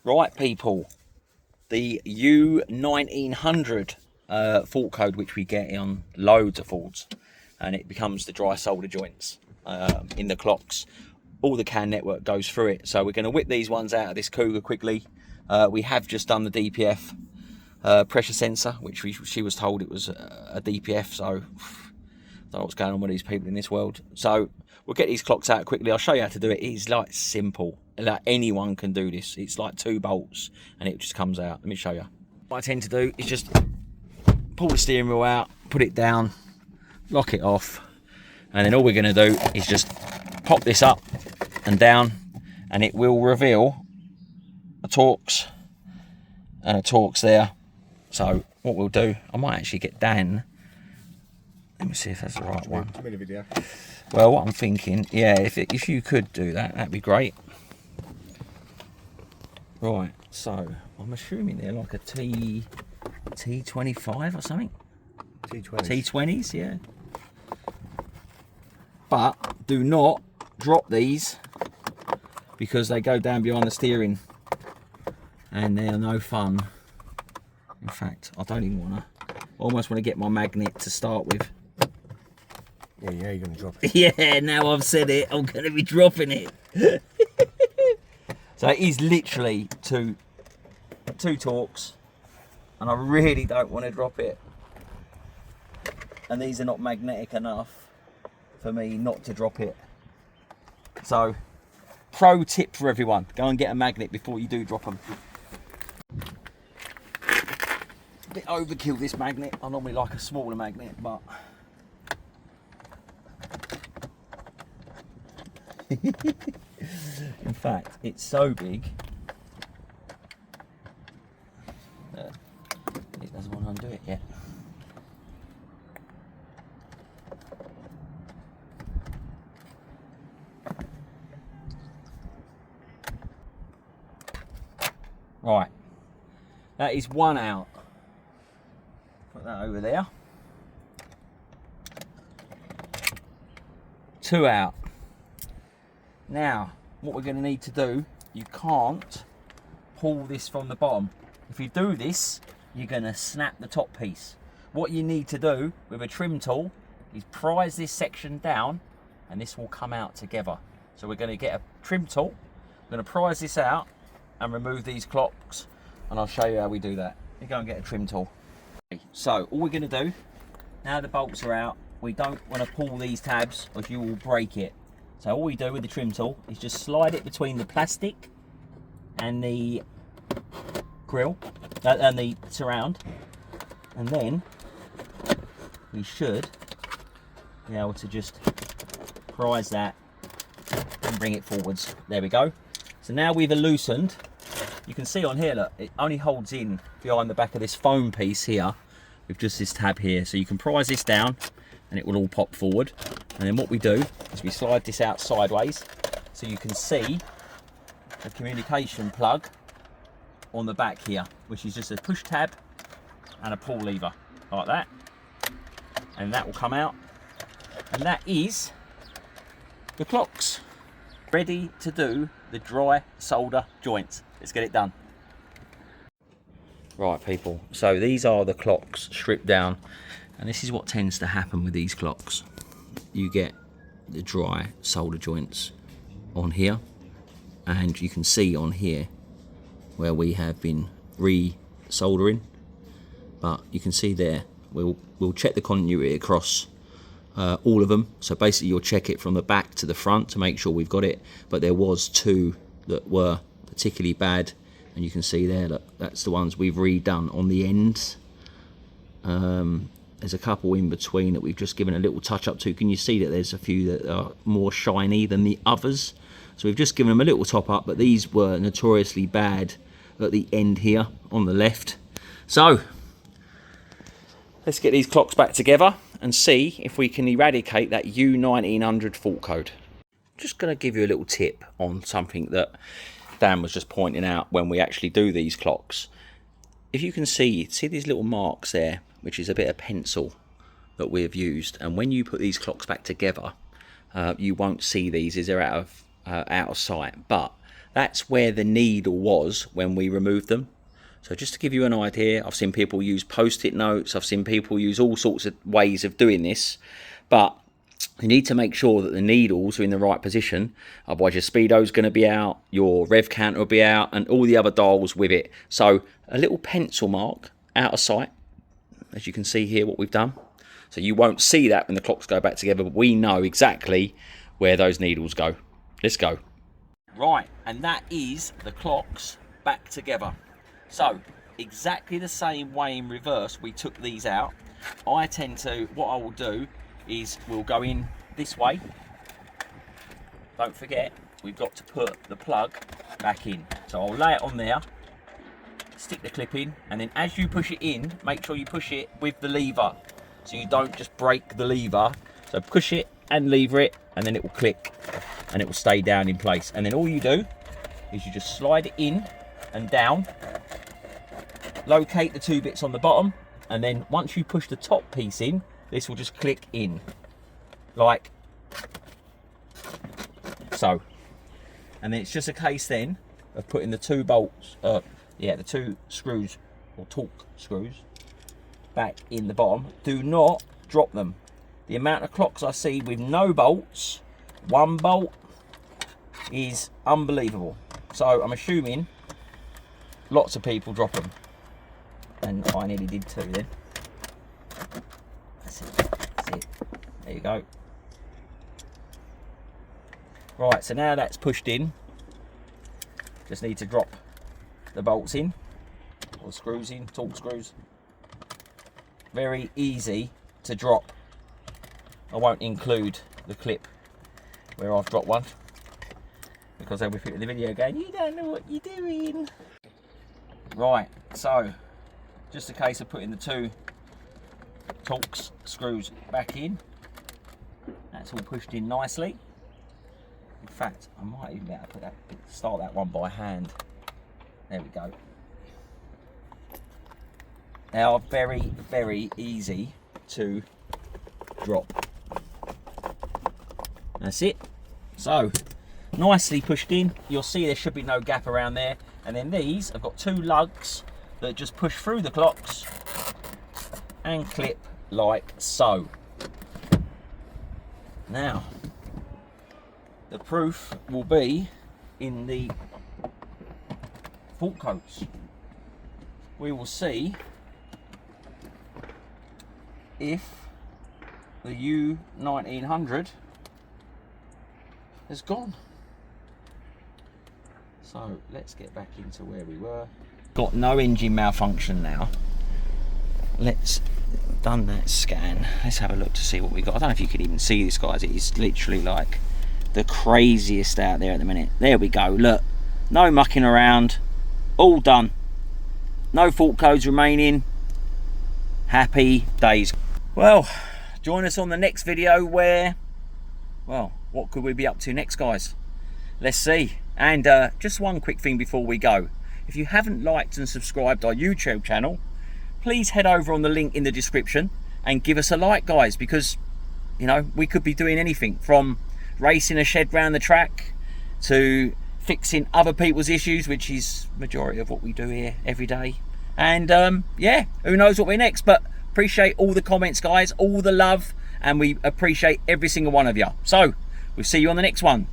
Right, people, the U1900 fault code, which we get on loads of Fords, and it becomes the dry solder joints in the clocks. All the CAN network goes through it. So we're going to whip these ones out of this Kuga quickly. We have just done the DPF pressure sensor, which she was told it was a DPF, so I don't know what's going on with these people in this world. So we'll get these clocks out quickly. I'll show you how to do it. It's like simple, like anyone can do this. It's like 2 bolts and it just comes out. Let me show you. What I tend to do is just pull the steering wheel out, put it down, lock it off, and then all we're going to do is just pop this up and down, and it will reveal a Torx and a Torx there. So what we'll do, I might actually get Dan. Let me see if that's the right one. Well, what I'm thinking, yeah, if you could do that, that'd be great. Right, so I'm assuming they're like a T25 or something. T20s, yeah. But do not drop these because they go down behind the steering and they're no fun. In fact, I don't even want to. I almost want to get my magnet to start with. Yeah, you're going to drop it. Yeah, now I've said it, I'm going to be dropping it. So it is literally two Torx, and I really don't want to drop it. And these are not magnetic enough for me not to drop it. So, pro tip for everyone, go and get a magnet before you do drop them. A bit overkill, this magnet. I normally like a smaller magnet, but in fact, it's so big that it doesn't want to undo it yet. Right, that is one out. Put that over there. 2 out. Now, what we're going to need to do, you can't pull this from the bottom. If you do this, you're going to snap the top piece. What you need to do with a trim tool is prise this section down and this will come out together. So we're going to get a trim tool, we're going to prise this out and remove these clocks, and I'll show you how we do that. You go and get a trim tool. So all we're going to do, now the bolts are out, we don't want to pull these tabs or you will break it. So all we do with the trim tool is just slide it between the plastic and the grill and the surround, and then we should be able to just prise that and bring it forwards. There we go. So now we've loosened. You can see on here, look, it only holds in behind the back of this foam piece here with just this tab here. So you can prise this down and it will all pop forward. And then what we do is we slide this out sideways so you can see the communication plug on the back here, which is just a push tab and a pull lever like that. And that will come out. And that is the clocks ready to do the dry solder joints. Let's get it done. Right, people, so these are the clocks stripped down, and this is what tends to happen with these clocks. You get the dry solder joints on here, and you can see on here where we have been re-soldering, but you can see there we'll check the continuity across all of them. So basically you'll check it from the back to the front to make sure we've got it, but there was 2 that were particularly bad, and you can see there that that's the ones we've redone on the ends. There's a couple in between that we've just given a little touch up to. Can you see that there's a few that are more shiny than the others? So we've just given them a little top up, but these were notoriously bad at the end here on the left. So let's get these clocks back together and see if we can eradicate that U1900 fault code. Just going to give you a little tip on something that Dan was just pointing out when we actually do these clocks. If you can see these little marks there, which is a bit of pencil that we've used, and when you put these clocks back together, you won't see these as they're out of sight, but that's where the needle was when we removed them. So just to give you an idea, I've seen people use post-it notes, I've seen people use all sorts of ways of doing this, but you need to make sure that the needles are in the right position, otherwise your speedo's going to be out, your rev counter will be out, and all the other dials with it. So a little pencil mark out of sight, as you can see here what we've done. So you won't see that when the clocks go back together, but we know exactly where those needles go. Let's go. Right, and that is the clocks back together. So exactly the same way in reverse we took these out. I tend to, what I will do is we'll go in this way. Don't forget, we've got to put the plug back in. So I'll lay it on there, stick the clip in, and then as you push it in, make sure you push it with the lever, so you don't just break the lever. So push it and lever it, and then it will click and it will stay down in place. And then all you do is you just slide it in and down, locate the two bits on the bottom, and then once you push the top piece in, this will just click in, like so. And then it's just a case then of putting the two bolts, the two screws, or torque screws, back in the bottom. Do not drop them. The amount of clocks I see with no bolts, one bolt, is unbelievable. So I'm assuming lots of people drop them. And I nearly did too then. That's it. That's it. There you go. Right, so now that's pushed in, just need to drop the bolts in, or screws in, torque screws. Very easy to drop. I won't include the clip where I've dropped one, because they'll be putting the video going, you don't know what you're doing. Right, so just a case of putting the two torque screws back in. That's all pushed in nicely. In fact, I might even be able to put that, start that one by hand. There we go. They are very, very easy to drop. That's it. So, nicely pushed in. You'll see there should be no gap around there. And then these, I've got two lugs that just push through the clocks and clip like so. Now, the proof will be in the fault codes. We will see if the U1900 has gone. So let's get back into where we were. Got no engine malfunction now. Let's done that scan. Let's have a look to see what we got. I don't know if you can even see this, guys. It is literally like the craziest out there at the minute. There we go. Look, no mucking around. All done. No fault codes remaining. Happy days. Well, join us on the next video where, well, what could we be up to next, guys? Let's see. And just one quick thing before we go. If you haven't liked and subscribed our YouTube channel, please head over on the link in the description and give us a like, guys, because, you know, we could be doing anything from racing a shed round the track to fixing other people's issues, which is majority of what we do here every day. And yeah, who knows what we're next, but appreciate all the comments, guys, all the love, and we appreciate every single one of you. So we'll see you on the next one.